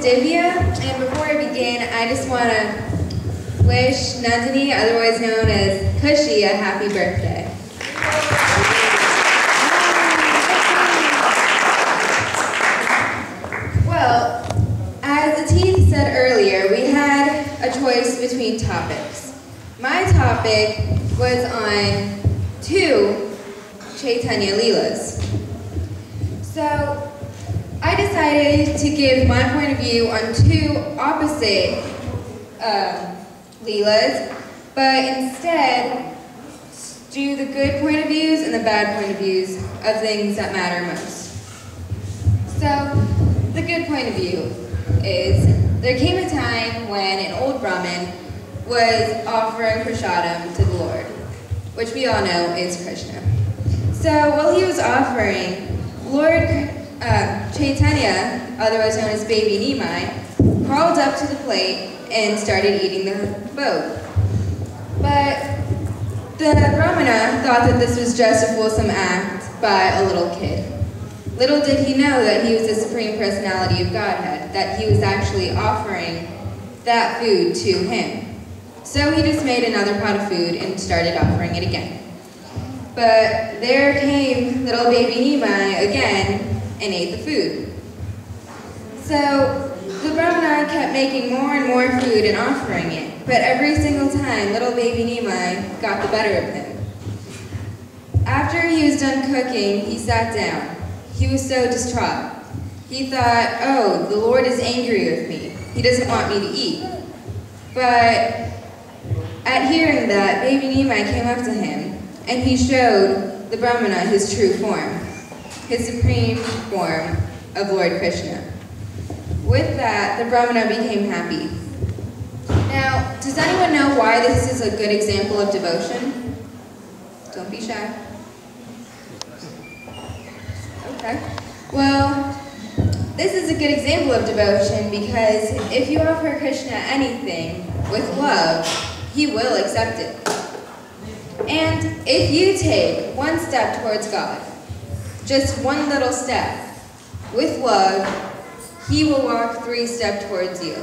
Divya, and before I begin, I just want to wish Nandini, otherwise known as Kushi, a happy birthday. Well, as Ateeth said earlier, we had a choice between topics. My topic was on 2 Chaitanya Leelas. So, I decided to give my point of view on 2 opposite Leelas, but instead do the good point of views and the bad point of views of things that matter most. So, the good point of view is, there came a time when an old Brahmin was offering prasadam to the Lord, which we all know is Krishna. So, while he was offering, Lord Chaitanya, otherwise known as Baby Nimai, crawled up to the plate and started eating the food. But the Brahmana thought that this was just a wholesome act by a little kid. Little did he know that he was the Supreme Personality of Godhead, that he was actually offering that food to him. So he just made another pot of food and started offering it again. But there came little baby Nimai again and ate the food. So the Brahmana kept making more and more food and offering it, but every single time little baby Nimai got the better of him. After he was done cooking, he sat down. He was so distraught. He thought, oh, the Lord is angry with me. He doesn't want me to eat. But at hearing that, baby Nimai came up to him, and he showed the Brahmana his true form, his supreme form of Lord Krishna. With that, the Brahmana became happy. Now, does anyone know why this is a good example of devotion? Don't be shy. Okay. Well, this is a good example of devotion because if you offer Krishna anything with love, he will accept it. And if you take one step towards God, just one little step, with love, he will walk 3 steps towards you.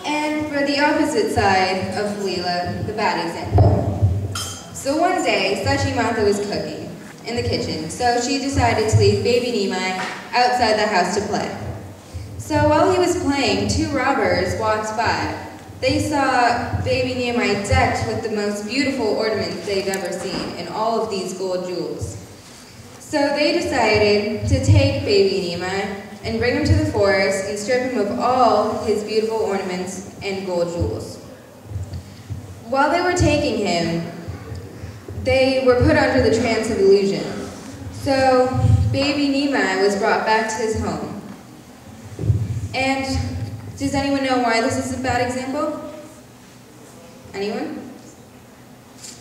And for the opposite side of Leela, the bad example. So one day, Sachi Mata was cooking in the kitchen, so she decided to leave baby Nimai outside the house to play. So while he was playing, 2 robbers walked by. They saw baby Nimai decked with the most beautiful ornaments they've ever seen, and all of these gold jewels. So they decided to take baby Nimai and bring him to the forest and strip him of all his beautiful ornaments and gold jewels. While they were taking him, they were put under the trance of illusion. So baby Nimai was brought back to his home. And does anyone know why this is a bad example? Anyone?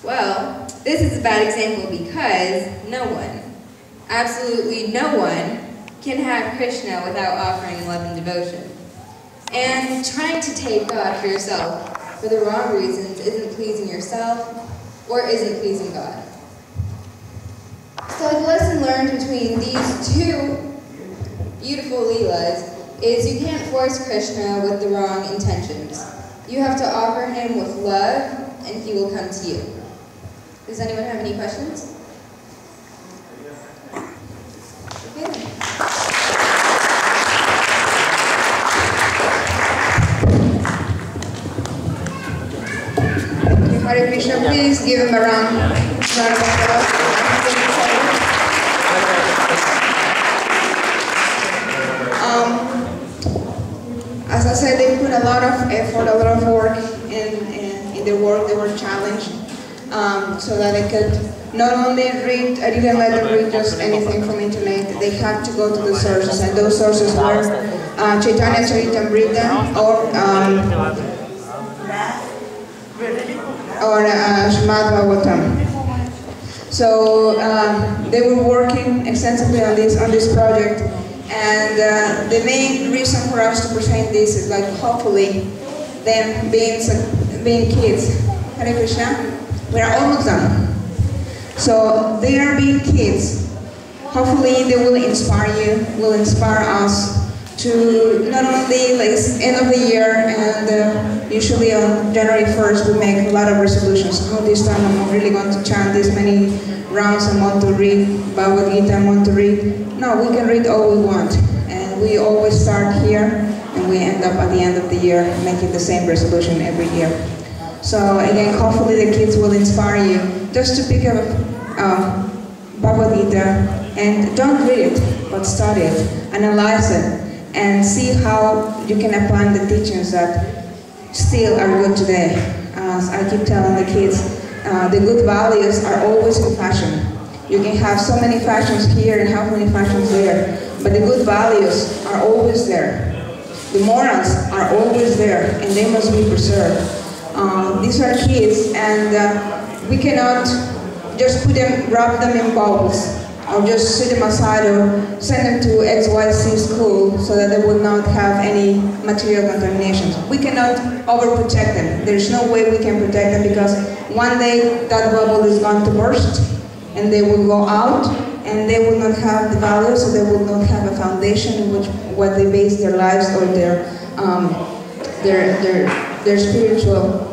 Well, this is a bad example because no one, absolutely no one, can have Krishna without offering love and devotion. And trying to take God for yourself for the wrong reasons isn't pleasing yourself or isn't pleasing God. So the lesson learned between these 2 beautiful Leelas is you can't force Krishna with the wrong intentions. You have to offer him with love and he will come to you. Does anyone have any questions? Okay. Hare Krishna, please give him a round of applause. As I said, they put a lot of effort, a lot of work in the work. They were challenged so that they could not only read, I didn't let them read just anything from the internet. They had to go to the sources, and those sources were Chaitanya Charitamrita or Srimad Bhagavatam. So they were working extensively on this project, and the main reason for us to present this is like hopefully them being kids. Hare Krishna, we are almost done. So they are being kids. Hopefully they will inspire you, will inspire us to not only like end of the year, and usually on January 1st we make a lot of resolutions. Oh, this time I'm really going to chant this many rounds, I want to read Bhagavad Gita, I want to read. No, we can read all we want, and we always start here and we end up at the end of the year making the same resolution every year. So again, hopefully the kids will inspire you just to pick up Bhagavad Gita, and don't read it, but study it, analyze it, and see how you can apply the teachings that still are good today. As I keep telling the kids, the good values are always in fashion. You can have so many fashions here and how many fashions there, but the good values are always there. The morals are always there, and they must be preserved. These are kids, and we cannot just wrap them in bubbles, or just sit them aside or send them to XYZ school so that they will not have any material contaminations. We cannot overprotect them. There's no way we can protect them, because one day that bubble is going to burst and they will go out and they will not have the values, so they will not have a foundation in which what they base their lives or their spiritual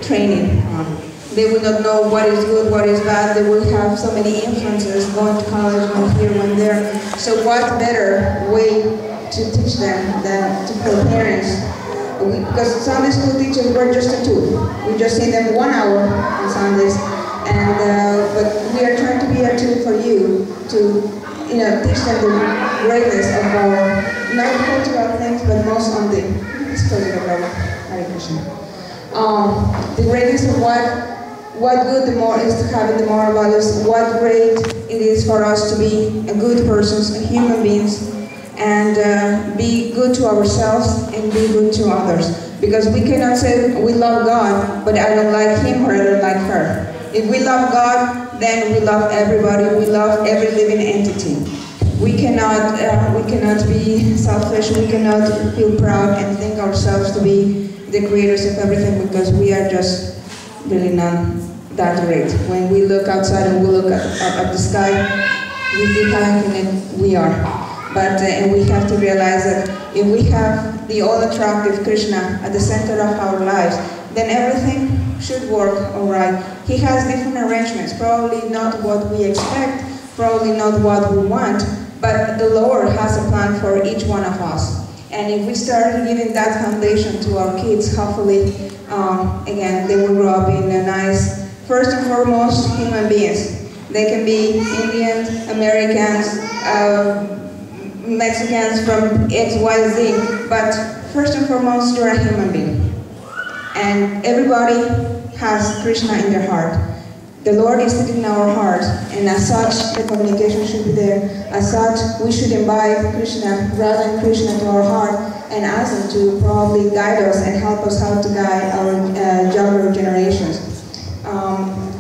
training on. They will not know what is good, what is bad. They will have so many influences, going to college, one here, one there. So what better way to teach them than to for parents? Because Sunday school teachers were just a tool. We just see them 1 hour on Sundays, and but we are trying to be a tool for you to teach them the greatness of our non-cultural things, but most on the historical level. Hare Krishna. The greatness of what good the more is to have in the moral values, what great it is for us to be a good persons, a human beings, and be good to ourselves and be good to others. Because we cannot say we love God, but I don't like him or I don't like her. If we love God, then we love everybody, we love every living entity. We cannot be selfish, we cannot feel proud and think ourselves to be the creators of everything, because we are just really not that great. When we look outside and we look at the sky, we feel how infinite we are. But and we have to realize that if we have the all-attractive Krishna at the center of our lives, then everything should work all right. He has different arrangements, probably not what we expect, probably not what we want, but the Lord has a plan for each one of us. And if we start giving that foundation to our kids, hopefully, again, they will grow up in a nice, first and foremost, human beings. They can be Indians, Americans, Mexicans from XYZ, but first and foremost, you're a human being. And everybody has Krishna in their heart. The Lord is sitting in our heart, and as such, the communication should be there. As such, we should invite Krishna, rather Krishna, to our heart and ask him to probably guide us and help us how to guide our younger generations.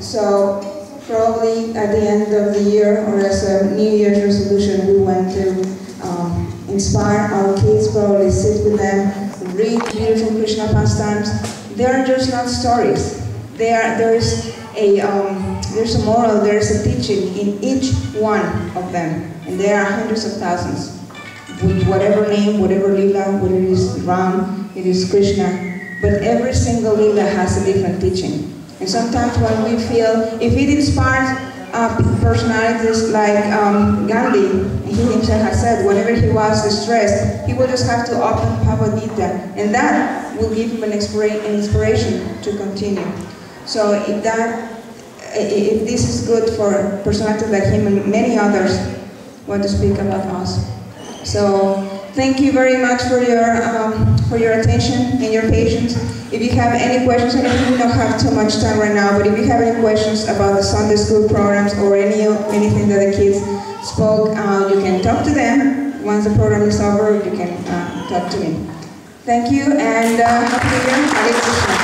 So probably at the end of the year, or as a New Year's resolution, we want to inspire our kids, probably sit with them, read beautiful Krishna pastimes. They are just not stories. There's a moral, there's a teaching in each one of them, and there are hundreds of thousands. With whatever name, whatever lila, whether it is Ram, it is Krishna, but every single lila has a different teaching. And sometimes when we feel, if it inspires personalities like Gandhi, and he himself has said, whenever he was distressed, he will just have to open Bhagavad Gita, and that will give him an inspiration to continue. So if this is good for personalities like him and many others, want to speak about us. So thank you very much for your attention and your patience. If you have any questions, I know we don't have too much time right now, but if you have any questions about the Sunday school programs or anything that the kids spoke, you can talk to them. Once the program is over, you can talk to me. Thank you, and Happy New Year. Hare Krishna.